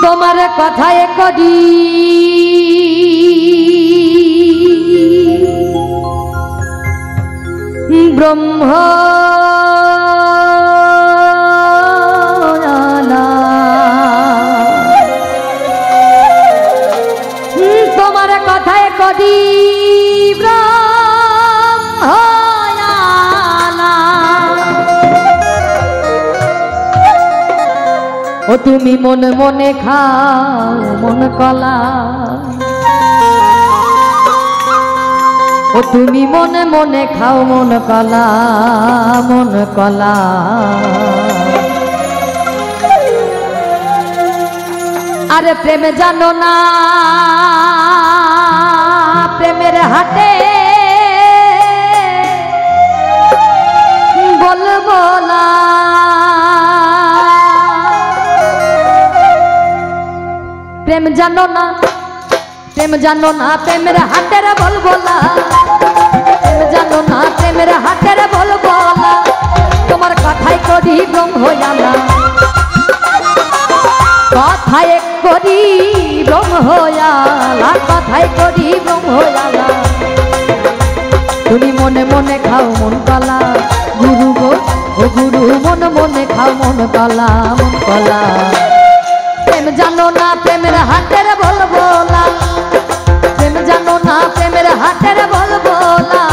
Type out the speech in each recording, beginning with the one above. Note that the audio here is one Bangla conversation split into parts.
তোমার কথায় করি ব্রহ্ম তোমার কথায় করি ও তুমি মনে মনে খাও মন কলা ও তুমি মনে মনে খাও মন কলা মন কলা আরে প্রেম জানো না প্রেমের হাটে বলবো না প্রেম জানো না প্রেমের হাটের বলবো না প্রেম জানো না প্রেমের হাটের বলবো না তোমার কথাই করি ব্রহ্ময়ালা কথাই করি ব্রহ্ময়ালা কথাই করি ব্রহ্ময়ালা তুমি মনে মনে খাও মন কলা গুরু গো ও গুরু মনে মনে খাও মন কলা মন কলা প্রেম জানো না প্রেমের হাটের বলবো না প্রেম জানো না প্রেমের হাটের বলবো না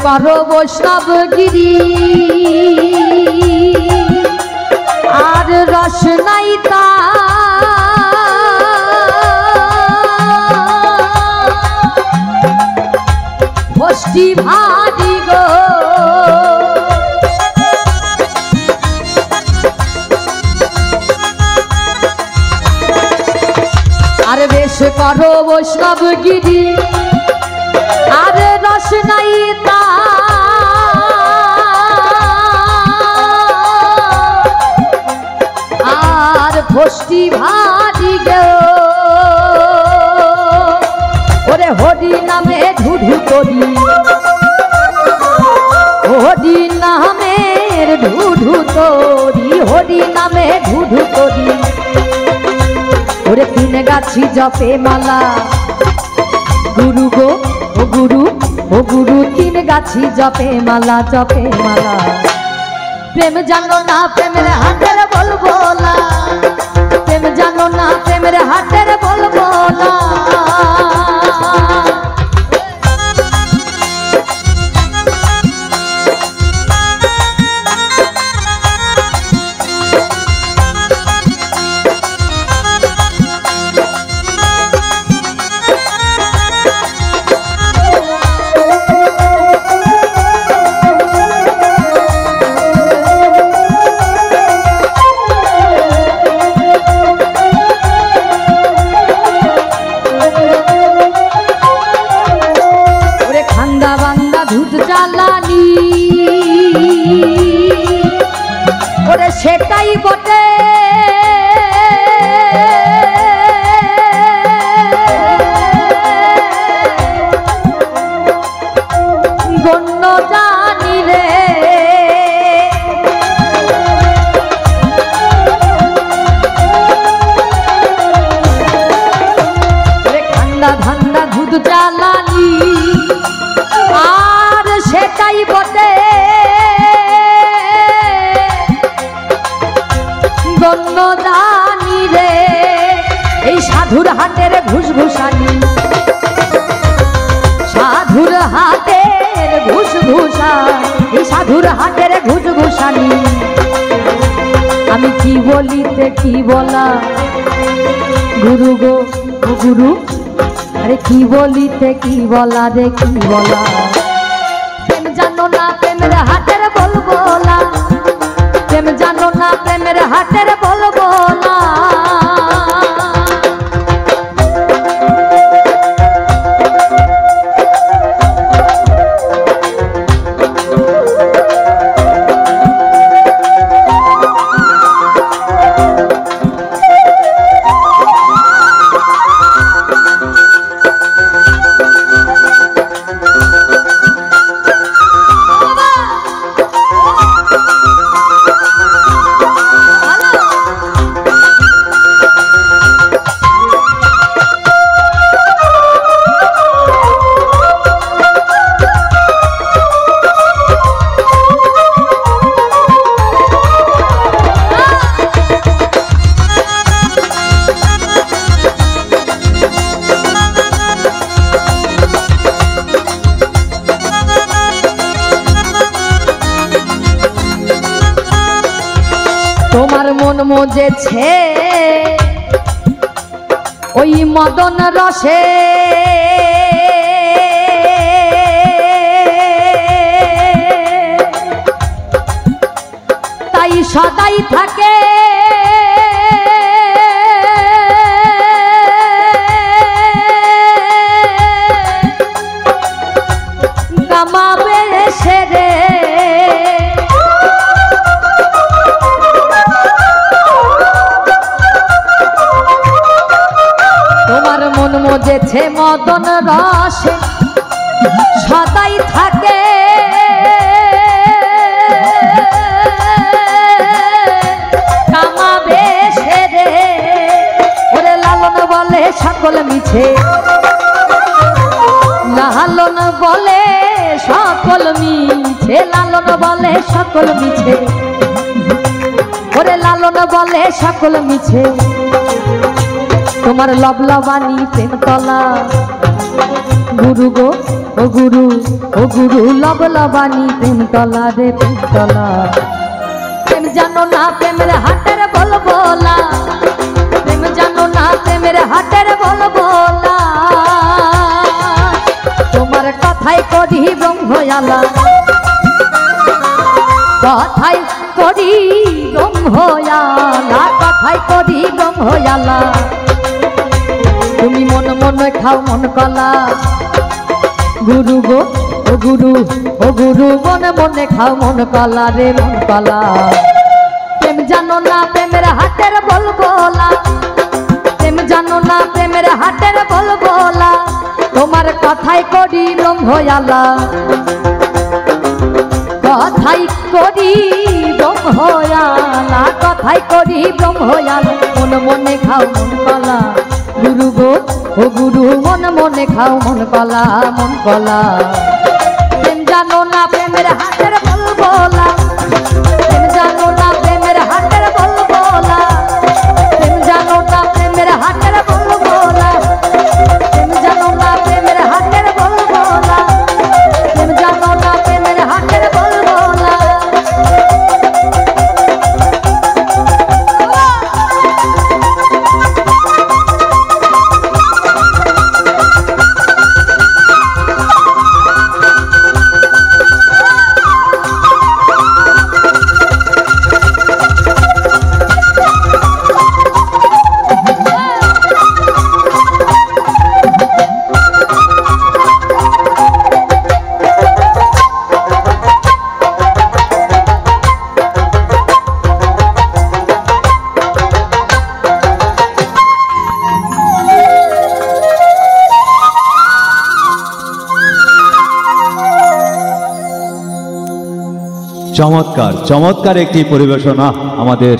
করো বৈষ্ণব গিরি আর রস নাই তা বষ্টি ভারি গো আর বেশ করো বৈষ্ণব গিরি আর রস নাই তা আর ফষ্টি ভারি গো ওরে হরি নামে ঢুঢু করি হরি নামের ঢুঢু করি হরি নামে ঢুঢু করি ওরে তিন গাছি জপে মালা গুরু গো ও গুরু তিন গাছি জপে মালা প্রেম জানো না প্রেমের হাটের বলবো না প্রেম জানো না প্রেমের হাটের বলবো না সেটাই বটে গণ্য জানি রে ঠান্ডা ঠান্ডা দুধ জ্বালানি আর সেটাই বটে গণ্যদানি রে এই সাধুর হাটের ঘুষঘুষানি সাধুর হাটের ঘুষঘুষা এই সাধুর হাটের ঘুষঘুষানি আমি কি বলিতে কি বলা গুরু গো গুরু আরে কি বলিতে কি বলা রে কি বলা প্রেম জানো না প্রেমের হাটের বলবো না মন মজেছে ওই মদন রসে, তাই সদাই থাকে কামাবে সেরে। তোমার মন মজেছে মদন রসে, সদাই থাকে কামাবে সেরে। ওরে লালন বলে সকল মিছে, লালন বলে সকল মিছে, লালন বলে সকল মিছে, ওরে লালন বলে সকল মিছে। তোমার লবলবানি প্রেমতলা গুরু গো ও গুরু, ও গুরু লবলবানি প্রেমতলা রে প্রেমতলা। প্রেম জানো না প্রেমের হাটের বলবোলা, প্রেম জানো না প্রেমের হাটের বলবোলা। তোমার কথাই করি ব্রহ্ময়ালা, কথাই করি ব্রহ্ময়ালা, কথাই করি ব্রহ্ময়ালা। তুমি মন মনে খাও মন কলা গুরু গো ও গুরু, ও গুরু মনে মনে খাও মন কলা রে মন কলা। প্রেম জানো না প্রেমের হাটের বলবোলা, প্রেম জানো না প্রেমের হাটের বলবোলা। তোমার কথাই করি ব্রহ্ময়ালা, কথাই করি ব্রহ্ময়ালা, কথাই করি ব্রহ্ময়ালা। মন মনে খাও মন কলা গুরু গো ও গুরু মন মনে খাও মন কলা মন কলা। প্রেম জানো না প্রেমের হাটের বলবোলা, প্রেম জানো না প্রেমের হাটের বলবোলা, প্রেম জানো না প্রেমের হাটের বলবোলা, প্রেম জানো না প্রেমের হাটের বলবোলা, প্রেম জানো না প্রেমের হাটের বলবোলা। চমৎকার চমৎকার একটি পরিবেশনা আমাদের